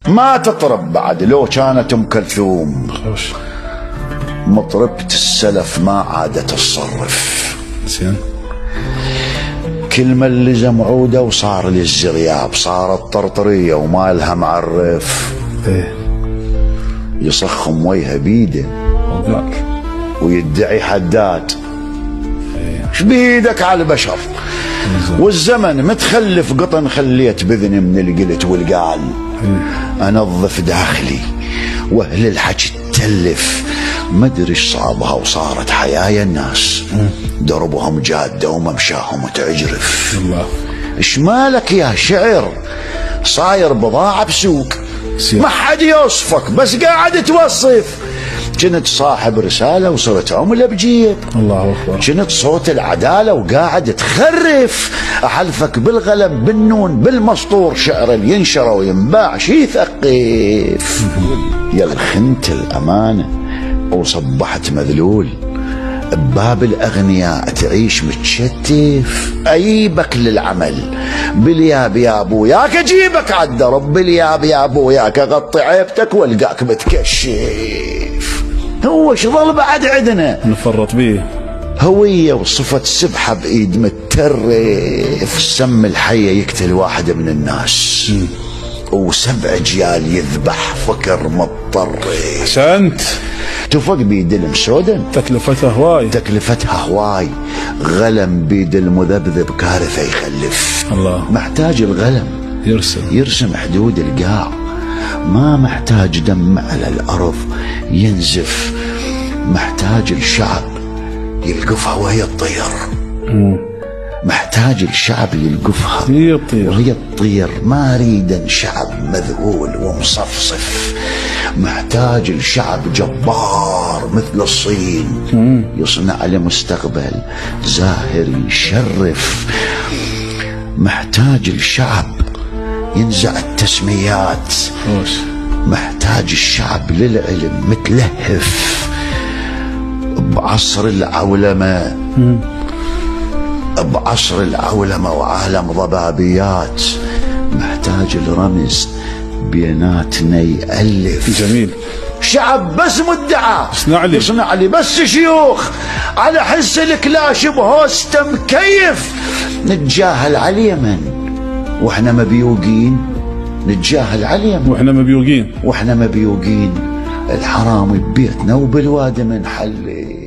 ما تطرب بعد لو كانت ام كلثوم. مطربة السلف ما عادت تصرف. زين. كلمة اللي زمعودة وصار للزغياب، صارت طرطرية وما لها معرف. ايه يصخم وجهه بيده ويدعي حداد. ايش بيدك على البشر؟ والزمن متخلف قطن، خليت بذني من القلت والقال. انظف داخلي واهل الحكي تلف، مدري ايش صابها وصارت حيايا الناس. دربهم جاده وممشاهم تعجرف. الله. ايش مالك يا شعر؟ صاير بضاعه بسوق، ما حد يوصفك بس قاعد توصف. كنت صاحب رسالة وصرت عملة بجيب. الله أكبر. كنت صوت العدالة وقاعد تخرف. أحلفك بالقلم بالنون بالمسطور، شعر ينشر وينباع شي ثقيف. يا خنت الأمانة وصبحت مذلول، بباب الأغنياء تعيش متشتف. أجيبك للعمل بالياب يا أبوياك، أجيبك عالدرب بالياب يا أبوياك، أغطي عيبتك والقاك متكشف. هو شو ظل بعد عندنا؟ نفرط بيه هوية وصفة سبحة بإيد مترف. سم الحية يقتل واحدة من الناس، وسبع جيال يذبح فكر مضطرف. احسنت. تفق بيد المسودن تكلفتها هواي. تكلفتها هواي. غلم بيد المذبذب كارثة يخلف. الله. محتاج الغلم يرسم حدود القاع، ما محتاج دم على الأرض ينزف. محتاج الشعب يلقفها وهي تطير. محتاج الشعب يلقفها وهي تطير. ما اريد شعب مذهول ومصفصف. محتاج الشعب جبار مثل الصين، يصنع لمستقبل زاهر يشرف. محتاج الشعب ينزع التسميات. محتاج الشعب للعلم متلهف. بعصر العولمة وعالم ضبابيات، محتاج الرمز بيناتنا يألف. جميل. شعب بس مدعى يصنع لي بس شيوخ على حس الكلاش بهوسته مكيف. نتجاهل على اليمن واحنا مبيوقين، نتجاهل على اليمن واحنا مبيوقين. الحرام ببيتنا وبالوادي منحلي.